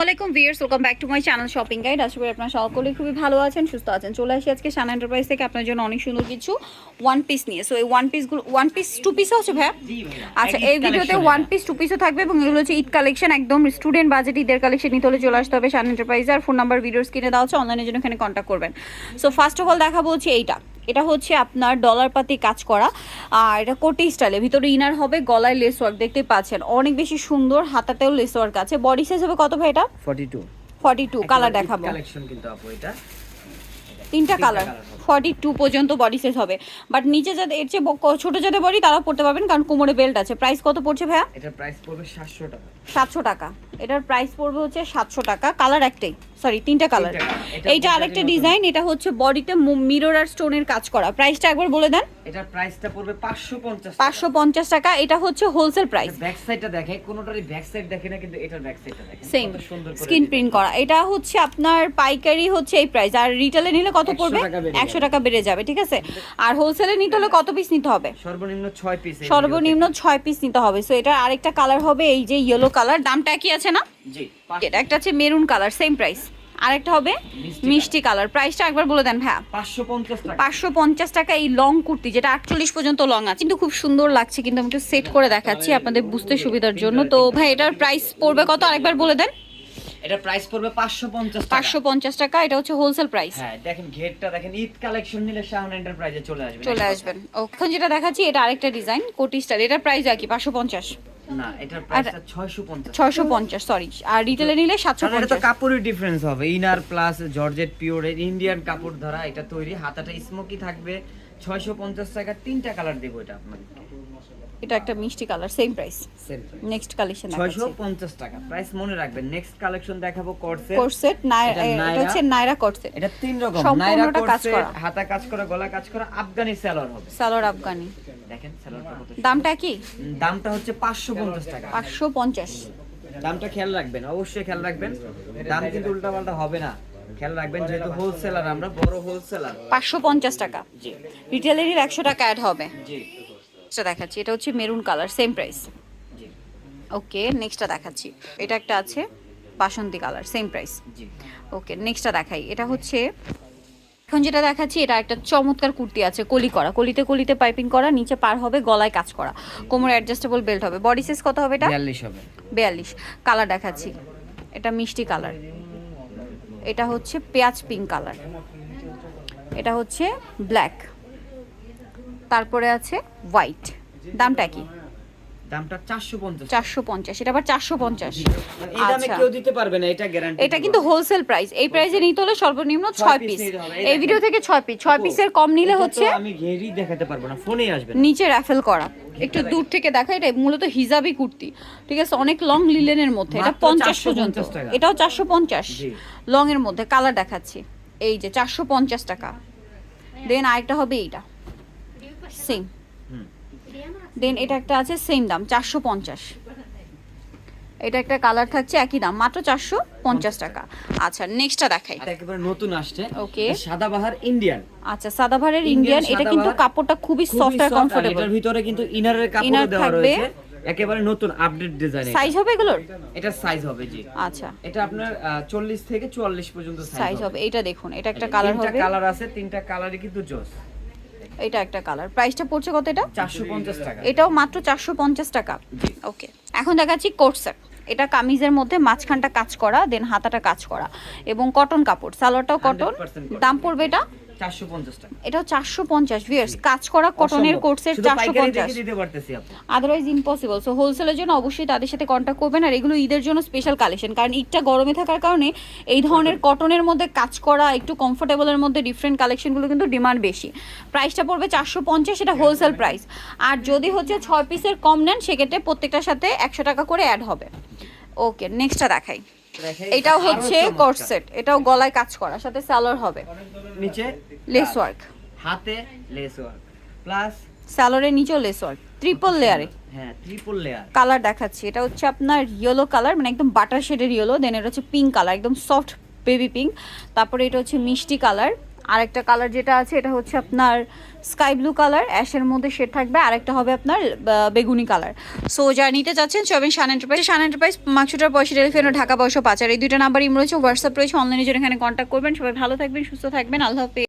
আসসালামাইকুম viewers, welcome back to my channel shopping guide. আশা করি আপনারা সকলেই খুবই ভালো আছেন, সুস্থ আছেন। চলে আসি আজকে শান এন্টারপ্রাইজ থেকে আপনার জন্য অনেক সুন্দর কিছু ওয়ান পিস নিয়ে। সো এই ওয়ান পিস টু পিসও আছে ভাইয়া? আচ্ছা, এই ভিডিওতে ওয়ান পিস টু পিসও থাকবে এবং এগুলো হচ্ছে ঈদ কালেকশন, একদম স্টুডেন্ট বাজেট ঈদের কালেকশন নিতে হলে চলে আসতে হবে শান এন্টারপ্রাইজে। আর ফোন নাম্বার ভিডিওস কিনে দেওয়া হচ্ছে, অনলাইনের জন্য এখানে কন্ট্যাক্ট করবেন। সো ফার্স্ট অফ অল দেখাবো হচ্ছে এটা হচ্ছে আপনার ডলার পাতি কাজ করা, আর এটা কোটি স্টাইলে, ভিতরে ইনার হবে, গলায় লেস ওয়ার্ক দেখতে পাচ্ছেন, অনেক বেশি সুন্দর, হাতাতেও লেস ওয়ার্ক আছে। বডি সাইজ হবে কত ভাই? এটা 42 কালার দেখাবো, কালেকশন কিন্তু আপু এটা তিনটা কালার 42 পর্যন্ত বডি সাইজ হবে। বাট নিচে যাদের এর চেয়ে ছোট যাদের বডি তারা পড়তে পারবেন, কারণ কোমরে বেল্ট আছে। প্রাইস কত পড়ছে ভাইয়া? এটার প্রাইস পড়বে 700 টাকা। 700 টাকা। এটার প্রাইস পড়বে হচ্ছে 700 টাকা। কালার একটাই, সরি তিনটা কালার। এইটা আরেকটা ডিজাইন, এটা হচ্ছে বডিতে মিরর আর স্টোনের কাজ করা। প্রাইসটা একবার বলে দেন। এটার প্রাইসটা পড়বে 550 টাকা। 550 টাকা। এটা হচ্ছে হোলসেল প্রাইস। ব্যাক সাইডটা দেখে, কোনটারই ব্যাক সাইড দেখে না, কিন্তু এটার ব্যাক সাইডটা দেখে সেম স্ক্রিন প্রিন্ট করা। এটা হচ্ছে আপনার পাইকারি হচ্ছে এই প্রাইস, আর রিটেলে নিলে কত পড়বে? 100 টাকা বেড়ে যাবে, ঠিক আছে। আর হোলসেলে নিতে হলে কত পিস নিতে হবে? সর্বনিম্ন 6 পিস। সর্বনিম্ন 6 পিস নিতে হবে। সো এটা আরেকটা কালার হবে, এই যে ইয়েলো কালার। দামটা কি আছে না? জি। এটা একটা আছে মেরুন কালার, সেম প্রাইস। আরেকটা হবে মিষ্টি কালার। প্রাইসটা একবার বলে দেন ভাইয়া। 550 টাকা। 550 টাকা। এই লং কুর্তি যেটা 48 পর্যন্ত লং আছে, কিন্তু খুব সুন্দর লাগছে, কিন্তু আমি একটু সেট করে দেখাচ্ছি আপনাদের বুঝতে সুবিধার জন্য। তো ভাই এটার প্রাইস পড়বে কত আরেকবার বলে দেন। এটা প্রাইস পড়বে 550 টাকা। 550 টাকা। এটা হচ্ছে হোলসেল প্রাইস। হ্যাঁ, দেখেন ঘেরটা দেখেন, ঈদ কালেকশন নিলে শাহন এন্টারপ্রাইজে চলে আসবেন। এখন যেটা দেখাচ্ছি এটা আরেকটা ডিজাইন কোটি স্টাইল। এটার প্রাইস কি 550? না, এটার প্রাইসটা 650। 650, সরি। আর রিটেলে নিলে এটা তো 750। কাপড়ের ডিফারেন্স হবে, inner plus georgette pure Indian কাপড় ধরা এটা তৈরি, হাতাটা স্মোকি থাকবে। 650 টাকা। তিনটা কালার দেব এটা আপনাকে। এটা একটা মিষ্টি colour, same price. Same next collection দেখাচ্ছি। 650 টাকা প্রাইস মনে রাখবেন। নেক্সট কালেকশন দেখাবো কর্সেট। কোরসেট এটা হচ্ছে নাইরা কোরসেট। এটা তিন রকম, নাইরা সম্পূর্ণটা কাজ কোরসেট, করা, হাতা কাজ করা, গলা কাজ করা, আফগানি সালোয়ার হবে। সালোয়ার আফগানি। দেখেন সালোয়ারটা কত সুন্দর। দামটা কি? দামটা হচ্ছে 550 টাকা। 550। দামটা খেয়াল রাখবেন, অবশ্যই খেয়াল রাখবেন। দাম কিন্তু উল্টাপাল্টা হবে না, খেয়াল রাখবেন, যেহেতু হোলসেলার, আমরা বড় হোলসেলার। 550 টাকা। জি। রিটেলেরই 100 টাকা অ্যাড হবে। জি। এটা দেখাচ্ছি, এটা হচ্ছে মেরুন কালার, সেম প্রাইস। জি। ওকে, নেক্সটটা দেখাচ্ছি। এটা একটা আছে বাসন্তী কালার, সেম প্রাইস। জি। ওকে, নেক্সটটা দেখাই। এটা হচ্ছে এখন যেটা দেখাচ্ছি, এটা একটা চমৎকার কুর্তি আছে, কলি করা, কলিতে কলিতে পাইপিং করা, নিচে পার হবে, গলায় কাজ করা, কোমরে অ্যাডজাস্টেবল বেল্ট হবে। বডি সাইজ কত হবে এটা? 42 হবে। 42। কালার দেখাচ্ছি, এটা মিষ্টি কালার, এটা হচ্ছে পেঁয়াজ পিঙ্ক কালার, এটা হচ্ছে ব্ল্যাক, তারপরে আছে হোয়াইট। দামটা কি? দামটা 450। 450। এটা আবার 450। এই দামে আচ্ছা, কেউ দিতে পারবে না, এটা গ্যারান্টি। এটা কিন্তু হোলসেল প্রাইস। এই প্রাইসে নিতে হলে সর্বনিম্ন 6 পিস। এই ভিডিও থেকে 6 পিস, 6 পিসের কম নিলে হচ্ছে আমি ঘেরি দেখাতে পারবো না, ফোনেই আসবে। নিচে রাফেল করা, একটু দূর থেকে দেখা। এটা মূলত হিজাবি কুর্তি, ঠিক আছে, অনেক লং লিলেনের মধ্যে। এটা 50 পর্যন্ত। এটাও 450 লং এর মধ্যে। কালার দেখাচ্ছি, এই যে 450 টাকা। দেন আরেকটা হবে এইটা, সেম। দেন এটা একটা আছে, সেম দাম 450। এটা একটা কালার থাকছে, একই দাম, মাত্র 450 টাকা। আচ্ছা, নেক্সটটা দেখাই। একেবারে নতুন আসছে, ওকে, সাদাবাহার ইন্ডিয়ান। আচ্ছা, সাদাভারের ইন্ডিয়ান। এটা কিন্তু কাপড়টা খুবই সফট আর কমফোর্টেবল। এটার ভিতরে কিন্তু ইনারের কাপড় দেওয়া রয়েছে, একেবারে নতুন আপডেট ডিজাইন। সাইজ হবে এগুলোর? এটা সাইজ হবে, জি। আচ্ছা, এটা আপনার 40 থেকে 44 পর্যন্ত সাইজ হবে। এটা দেখুন, এটা একটা কালার হবে। তিনটা কালার আছে, তিনটা কালারই কিন্তু জোস। এটা একটা কালার। প্রাইসটা পড়ছে কত এটা? 450 টাকা। এটাও মাত্র 450 টাকা। ওকে, এখন দেখাচ্ছি কোট সেট। এটা কামিজের মধ্যে মাঝখানটা কাজ করা, দেন হাতাটা কাজ করা, এবং কটন কাপড়, সালোয়ারটাও কটন। 100% দাম পড়বে এটা 450 টাকা। এটাও 450 ভিউয়ার্স, কাজ করা কটনের কোট সেট 450। দিতে পারতেছি আপু, আদারওয়াইজ ইম্পসিবল। সো হোলসেলের জন্য অবশ্যই তাদের সাথে কন্ট্যাক্ট করবেন। আর এগুলো ঈদের জন্য স্পেশাল কালেকশন, কারণ ঈদটা গরমে থাকার কারণে এই ধরনের কটনের মধ্যে কাজ করা, একটু কমফোর্টেবলের মধ্যে ডিফারেন্ট কালেকশনগুলো কিন্তু ডিমান্ড বেশি। প্রাইসটা পড়বে 450, এটা হোলসেল প্রাইস। আর যদি হচ্ছে 6 পিসের কম নেন, সেক্ষেত্রে প্রত্যেকটার সাথে 100 টাকা করে অ্যাড হবে। ওকে, নেক্সটটা দেখাই। এটাও হচ্ছে কোট সেট, এটাও গলায় কাজ করা, সাথে সালোয়ার হবে, নিচে লেস ওয়ার্ক, হাতে লেস ওয়ার্ক প্লাস সালোয়ারের নিচেও লেস ওয়ার্ক, ট্রিপল লেয়ারে। হ্যাঁ, ট্রিপল লেয়ার। কালার দেখাচ্ছি, এটা হচ্ছে আপনার ইয়েলো কালার, মানে একদম বাটার শেডের ইয়েলো। দেন এটা হচ্ছে পিঙ্ক কালার, একদম সফট বেবি পিঙ্ক। তারপরে এটা হচ্ছে মিষ্টি কালার, আরেকটা কালার যেটা আছে এটা হচ্ছে আপনার স্কাই ব্লু কালার, অ্যাশের মধ্যে শেড থাকবে, আরেকটা হবে আপনার বেগুনি কালার। সো যারা নিতে চাচ্ছেন চবেন শান এন্টারপ্রাইজ। শান এন্টারপ্রাইজ মাকসুটার পয়সা ডেলিভারি ঢাকা 1205। আর এই দুইটা নাম্বার ইম রয়েছে, হোয়াটসঅ্যাপ রয়েছে, অনলাইনে জন্য এখানে কন্ট্যাক্ট করবেন। সবাই ভালো থাকবেন, সুস্থ থাকবেন, আল্লাহ হাফেজ।